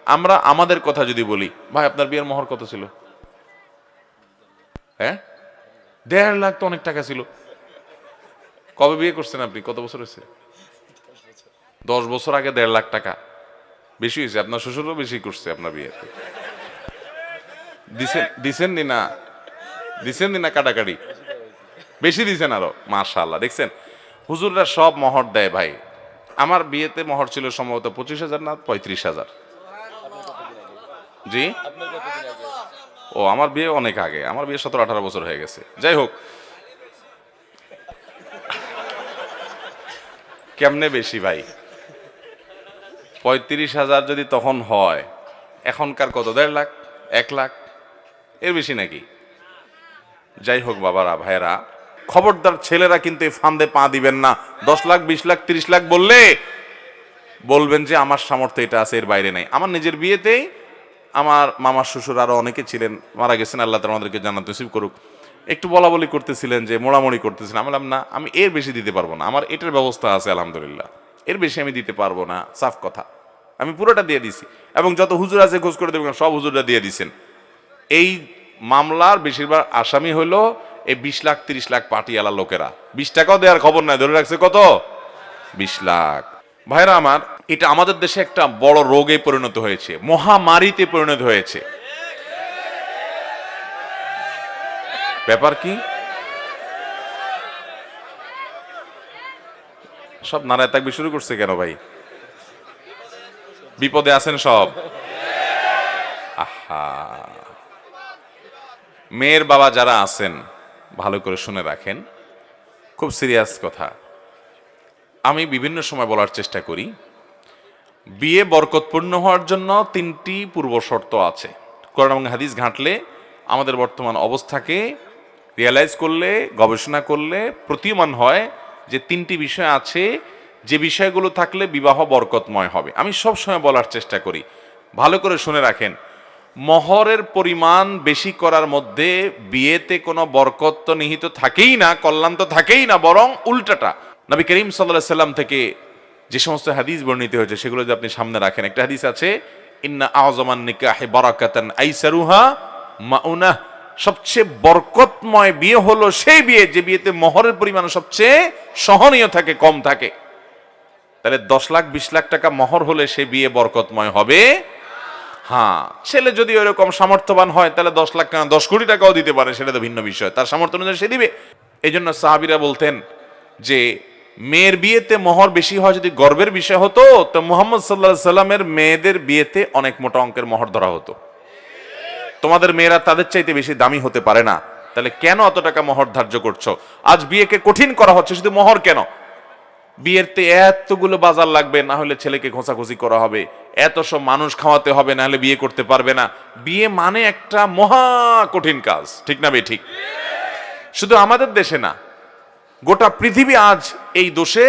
আমরা আমাদের কথা যদি বলি, ভাই আপনার বিয়ের মোহর কত ছিল? হ্যাঁ, 1.5 লাখ তো অনেক টাকা ছিল। কবে বিয়ে করছেন আপনি? কত বছর হয়েছে? 10 বছর আগে 1.5 লাখ টাকা বেশি হয়েছে। আপনার শ্বশুরও বেশি করছে আপনার বিয়েতে। দিছেন নি না কাটাকাটি? বেশি দিছেন আরো, মাশাআল্লাহ। দেখছেন হুজুররা সব মোহর দেয় ভাই। আমার বিয়েতে মোহর ছিল সম্ভবত 25,000 না 35,000। জি, ও আমার বিয়ে অনেক আগে, আমার বিয়ে 17-18 বছর হয়ে গেছে। যাই হোক, কেমনে বেশি ভাই? 35,000 যদি তখন হয়, এখনকার কত? 1.5 লাখ, 1 লাখ, এর বেশি নাকি? যাই হোক বাবারা, ভাইরা, খবরদার ছেলেরা কিন্তু এই ফান্দে পা দিবেন না। 10 লাখ, 20 লাখ, 30 লাখ বললে বলবেন যে আমার সামর্থ্য এটা আছে, এর বাইরে নাই। আমার নিজের বিয়েতেই আমার মামার শ্বশুর আরো অনেকে ছিলেন, মারা গেছেন, আল্লাহ তাআলা আমাদেরকে জান্নাত নসিব করুক, একটু বলা বলি করতেছিলেন, যে মোড়ামুড়ি করতেছিলেন। আমি বললাম না, আমি এর বেশি দিতে পারবো না, আমার এটার ব্যবস্থা আছে আলহামদুলিল্লাহ, এর বেশি আমি দিতে পারবো না, সাফ কথা। আমি পুরোটা দিয়ে দিছি, এবং যত হুজুর আছে খোঁজ করে দেবেন, সব হুজুররা দিয়ে দিছেন। এই মামলার বেশিরভাগ আসামি হইলো এই 20 লাখ 30 লাখ পাটিয়ালা লোকেরা। 20 টাকাও দেওয়ার খবর নাই, ধরে রাখছে কত? 20 লাখ। ভাইরা আমার, এটা আমাদের দেশে একটা বড় রোগে পরিণত হয়েছে, মহামারীতে পরিণত হয়েছে। ব্যাপার কি? সব নারায় তাকবি শুরু করছে কেন ভাই? বিপদে আছেন সব? আহা, মেয়ের বাবা যারা আছেন ভালো করে শুনে রাখেন, খুব সিরিয়াস কথা। আমি বিভিন্ন সময় বলার চেষ্টা করি, বিয়ে বরকতপূর্ণ হওয়ার জন্য 3টি পূর্ব শর্ত আছে। কোরআন এবং হাদিস ঘাঁটলে, আমাদের বর্তমান অবস্থাকে রিয়ালাইজ করলে, গবেষণা করলে প্রতীয়মান হয় যে 3টি বিষয় আছে, যে বিষয়গুলো থাকলে বিবাহ বরকতময় হবে। আমি সব সময় বলার চেষ্টা করি, ভালো করে শুনে রাখেন। মহরের পরিমাণ বেশি করার মধ্যে বিয়েতে কোনো বরকত তো নিহিত থাকেই না, কল্যাণ তো থাকেই না, বরং উল্টাটা। নবী করিম সাল্লাল্লাহু আলাইহি সাল্লাম থেকে যে সমস্ত হাদিস বর্ণিত হয়েছে সেগুলো যদি আপনি সামনে রাখেন, একটা হাদিস আছে, ইন্না আযমান নিকাহি বারাকাতান আইসারুহা মাউনাহ, সবচেয়ে বরকতময় বিয়ে হলো সেই বিয়ে যে বিয়েতে মহরের পরিমাণ সবচেয়ে সহনীয় থাকে, কম থাকে। তাহলে 10 লাখ 20 লাখ টাকা মহর হলে সে বিয়ে বরকতময় হবে? হ্যাঁ, ছেলে যদি ওইরকম সামর্থ্যবান হয় তাহলে 10 লাখ কেন, 10 কোটি টাকাও দিতে পারে, সেটা তো ভিন্ন বিষয়, তার সামর্থ্য অনুযায়ী সে দিবে। এই জন্য সাহাবীরা বলতেন যে মেয়ের বিয়েতে মোহর বেশি হয় যদি গর্বের বিষয় হতো, তো মুহাম্মদ সাল্লাল্লাহু আলাইহি সাল্লামের মেয়েদের বিয়েতে অনেক মোটা অঙ্কের মোহর ধরা হতো। তোমাদের মেয়েরা তাদের চাইতে বেশি দামি হতে পারে না, তাহলে কেন অত টাকা মোহর ধার্য করছো? আজ বিয়েকে কঠিন করা হচ্ছে, শুধু মোহর কেন, বিয়েতে এতগুলো বাজার লাগবে, না হলে ছেলেকে ঘোষাঘুষি করা হবে, এত সব মানুষ খাওয়াতে হবে, না হলে বিয়ে করতে পারবে না। বিয়ে মানে একটা মহা কঠিন কাজ, ঠিক না বে ঠিক? শুধু আমাদের দেশে না, গোটা পৃথিবী আজ এই দোষে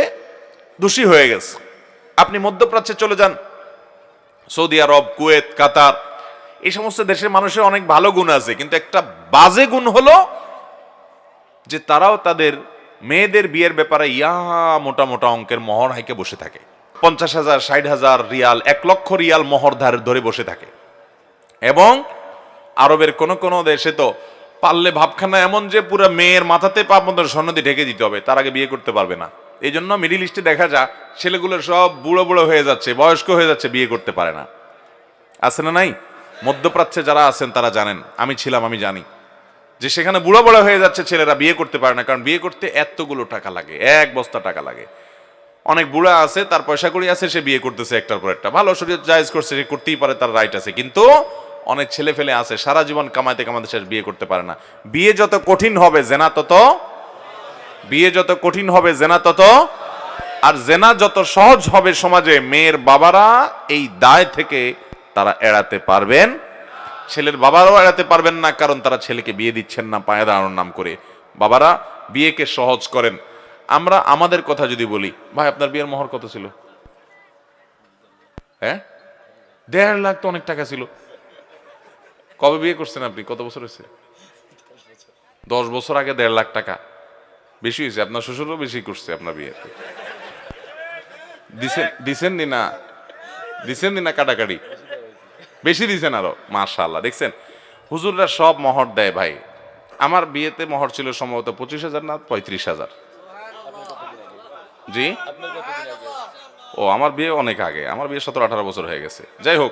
দোষী হয়ে গেছে। আপনি মধ্যপ্রাচ্যে চলে যান, সৌদি আরব, কুয়েত, কাতার, এই সমস্ত দেশের মানুষের অনেক ভালো গুণ আছে, কিন্তু একটা বাজে গুণ হলো যে তারাও তাদের মেয়েদের বিয়ের ব্যাপারে মোটা মোটা অঙ্কের মোহর হাইকে বসে থাকে। 50,000, 60,000 রিয়াল, 1 লক্ষ রিয়াল মোহর ধরে বসে থাকে। এবং আরবের কোন কোন দেশে তো পারলে ভাবখানা এমন যে পুরো মেয়ের মাথাতে পা পর্যন্ত স্বর্ণ দিয়ে ঢেকে দিতে হবে, তার আগে বিয়ে করতে পারবে না। এই জন্য মিডিল ইস্টে দেখা যায় ছেলেগুলো সব বুড়ো বুড়ো হয়ে যাচ্ছে, বয়স্ক হয়ে যাচ্ছে, বিয়ে করতে পারে না। আছে না নাই? মধ্যপ্রাচ্যে যারা আছেন তারা জানেন, আমি ছিলাম, আমি জানি যে সেখানে বুড়ো বুড়ো হয়ে যাচ্ছে ছেলেরা, বিয়ে করতে পারে না, কারণ বিয়ে করতে এতগুলো টাকা লাগে, 1 বস্তা টাকা লাগে। অনেক বুড়া আছে, তার পয়সা কড়ি আছে, সে বিয়ে করতেছে একটার পর একটা, ভালো শরীয়ত জায়েজ করছে, সে করতেই পারে, তার রাইট আছে। কিন্তু অনেক ছেলে ফেলে আছে সারা জীবন কামাইতে কামাইতে শেষ, বিয়ে করতে পারে না। বিয়ে যত কঠিন হবে জেনা তত, বিয়ে যত কঠিন হবে জেনা তত, আর জেনা যত সহজ হবে সমাজে, মেয়ের বাবারা এই দায় থেকে তারা এড়াতে পারবেন, ছেলের বাবারাও এড়াতে পারবেন না, কারণ তারা ছেলেকে বিয়ে দিচ্ছেন না পায়ে দাঁড়ানোর নাম করে। বাবারা বিয়েকে সহজ করেন। আমরা আমাদের কথা যদি বলি, ভাই আপনার বিয়ের মোহর কত ছিল? হ্যাঁ, 1.5 লাখ তো অনেক টাকা ছিল। কবে বিয়ে করছেন আপনি? কত বছর হয়েছে? 10 বছর আগে 1.5 লাখ টাকা বেশি হয়েছে। আপনার শ্বশুরও বেশি করছে আপনার বিয়েতে। দিছেন নি না কাটাকাটি? বেশি দিয়েছেন আরো, মাশাআল্লাহ। দেখছেন হুজুররা সব মোহর দেয় ভাই। আমার বিয়েতে মোহর ছিল সম্ভবত 25,000 না 35,000। জি, ও আমার বিয়ে অনেক আগে, আমার বিয়ে 17-18 বছর হয়ে গেছে। যাই হোক,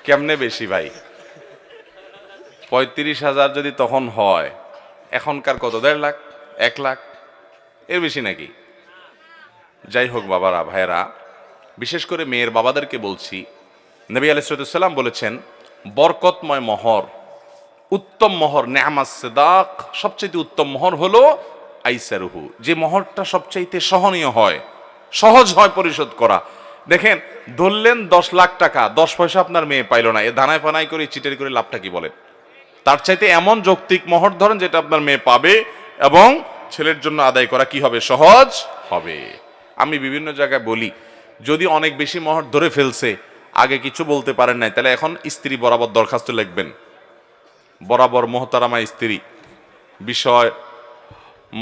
কেমনে বেশি ভাই? 35,000 যদি তখন হয়, এখনকার কত? 1.5 লাখ, 1 লাখ, এর বেশি নাকি? যাই হোক বাবারা, ভাইয়েরা, বিশেষ করে মেয়ের বাবাদেরকে বলছি, নবী আলাইহিস সালাম বলেছেন বরকতময় মোহর, উত্তম মোহর, নেআমাস সিদাক, সবচেয়ে উত্তম মোহর হলো আইসারুহু, যে মোহরটা সবচাইতে সহনীয় হয়, সহজ হয় পরিশোধ করা। দেখেন, ধরলেন 10 লাখ টাকা, 10 পয়সা আপনার মেয়ে পাইল না, এ দানায় পানায় করে চিটারি করে লাভটা কি বলেন? তার চাইতে এমন যৌক্তিক মোহর ধরেন যেটা আপনার মেয়ে পাবে এবং ছেলের জন্য আদায় করা কি হবে? সহজ হবে। আমি বিভিন্ন জায়গায় বলি, যদি অনেক বেশি মোহর ধরে ফেলছে, আগে কিছু বলতে পারেন নাই, তাহলে এখন স্ত্রী বরাবর দরখাস্ত লিখবেন, বরাবর মোহতারামা স্ত্রী, বিষয়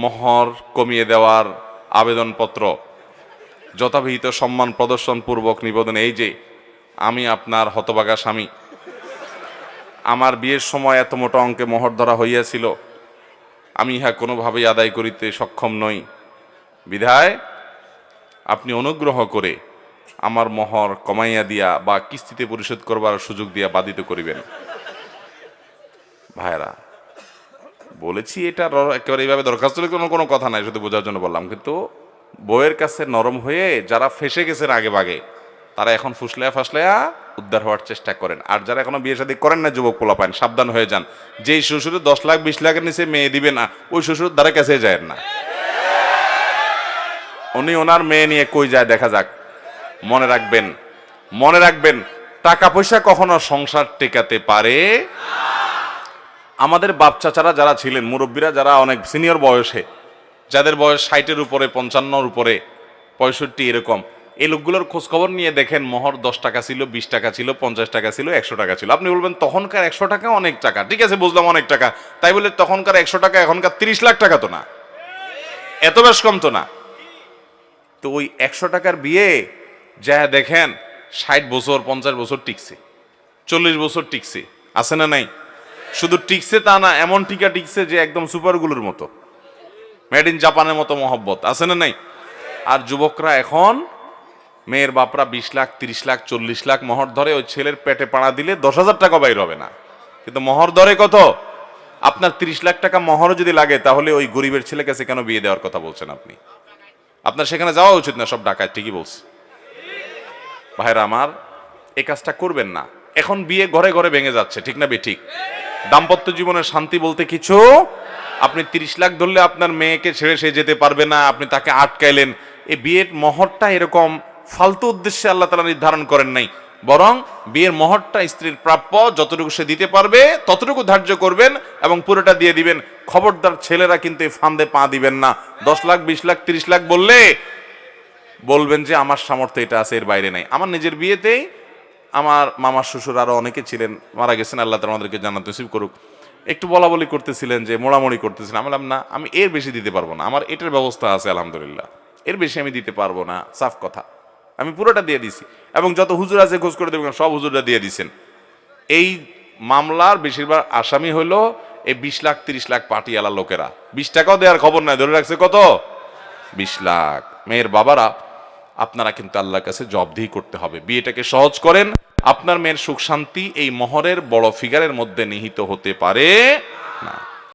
মোহর কমিয়ে দেওয়ার আবেদনপত্র যথাবিহিত সম্মান প্রদর্শন পূর্বক নিবেদন, এই যে আমি আপনার হতভাগা স্বামী, আমার বিয়ের সময় এত মোটা অঙ্কে মোহর ধরা হইয়াছিল, আমি ইহা কোনোভাবেই আদায় করিতে সক্ষম নই, বিধায় আপনি অনুগ্রহ করে আমার মোহর কমাইয়া দিয়া বা কিস্তিতে পরিশোধ করবার সুযোগ দিয়া বাধিত করিবেন। ভাইরা, বলেছি এটা একেবারে এইভাবে দরখাস্ত লিখে কোনো কথা নাই, শুধু বোঝার জন্য বললাম। কিন্তু বইয়ের কাছে নরম হয়ে যারা ফেসে গেছেন আগে ভাগে, তারা এখন ফুসলায়া ফাসলায়া উদ্ধার হওয়ার চেষ্টা করেন। আর যারা এখনো বিয়ে শাদী করেন না, যুবক পোলাপান, সাবধান হয়ে যান। যেই শ্বশুরে 10 লাখ 20 লাখের নিচে মেয়ে দিবে না, ওই শ্বশুর দ্বারা কাছে যায় না। উনি ওনার মেয়ে নিয়ে কই যায় দেখা যাক। মনে রাখবেন, মনে রাখবেন, টাকা পয়সা কখনো সংসার টেকাতে পারে। আমাদের বাপ চাচারা যারা ছিলেন, মুরব্বীরা যারা অনেক সিনিয়র বয়সে, যাদের বয়স 60-এর উপরে, 55-র উপরে, 65 এরকম, এই লোকগুলোর খোঁজ খবর নিয়ে দেখেন, মোহর 10 টাকা ছিল, 20 টাকা ছিল, 50 টাকা ছিল, 100 টাকা ছিল। আপনি বলবেন তখনকার 100 টাকা অনেক টাকা, ঠিক আছে বুঝলাম অনেক টাকা, তাই বলে তখনকার 100 টাকা এখনকার 30 লাখ টাকা তো না, এত বেশ কম তো না। তো ওই 100 টাকার বিয়ে যা দেখেন 60 বছর 50 বছর টিকছে, 40 বছর টিকছে, আছে না নাই? শুধু টিকছে তা না, এমন টিকা টিকছে যে একদম সুপারগুলোর মতো, মেড ইন জাপানের মতো মহব্বত, আছে না নাই? আর যুবকরা এখন, মেয়ের বাপরা 20 লাখ 30 লাখ 40 লাখ মোহর ধরে, ওই ছেলের পেটে পাড়া দিলে 10,000 টাকা বাইর হবে না, কিন্তু মোহর ধরে কত? আপনার 30 লাখ টাকা মোহরও যদি লাগে, তাহলে ওই গরিবের ছেলে কাছে কেন বিয়ে দেওয়ার কথা বলছেন আপনি? আপনার সেখানে যাওয়া উচিত না, সব ডাকায়, ঠিকই বলছে। ভাইরা আমার, এই কাজটা করবেন না। এখন বিয়ে ঘরে ঘরে ভেঙে যাচ্ছে, ঠিক না বেঠিক? দাম্পত্য জীবনের শান্তি বলতে কিছু, আপনি 30 লাখ ধরলে আপনার মেয়েকে ছেড়ে সে যেতে পারবে না, আপনি তাকে আটকাইলেন। এই বিয়ের মোহরটা এরকম ফালতু উদ্দেশ্যে আল্লাহ তাআলা নির্ধারণ করেন নাই, বরং বিয়ের মোহরটা স্ত্রীর প্রাপ্য, যতটুকু সে দিতে পারবে ততটুকু ধার্য করবেন এবং পুরোটা দিয়ে দিবেন। খবরদার ছেলেরা কিন্তু এই ফান্দে পা দিবেন না। 10 লাখ 20 লাখ 30 লাখ বললে বলবেন যে আমার সামর্থ্য এটা আছে, এর বাইরে নাই। আমার নিজের বিয়েতেই আমার মামার শ্বশুর আরো অনেকে ছিলেন, মারা গেছেন, আল্লাহ তাআলা আমাদেরকে জান্নাত নসিব করুক, একটু বলা বলি করতেছিলেন, যে মোড়ামুড়ি করতেছিলেন। আমি বললাম না, আমি এর বেশি দিতে পারবো না, আমার এটার ব্যবস্থা আছে আলহামদুলিল্লাহ, এর বেশি আমি দিতে পারবো না, সাফ কথা। আমি পুরোটা দিয়ে দিছি এবং যত হুজুর আছে খোঁজ করে দেবেন, সব হুজুররা দিয়ে দিছেন। এই মামলার বেশিরভাগ আসামি হলো এই 20 লাখ 30 লাখ পাটিয়ালা লোকেরা। 20 টাকাও দেওয়ার খবর নাই, ধরে রাখছে কত? 20 লাখ। মেয়ের বাবারা, আপনারা কিন্তু আল্লাহর কাছে জবাবদিহি করতে হবে। বিয়েটাকে সহজ করেন। আপনার মেয়ের সুখ শান্তি এই মোহরের বড় ফিগারের মধ্যে নিহিত হতে পারে না।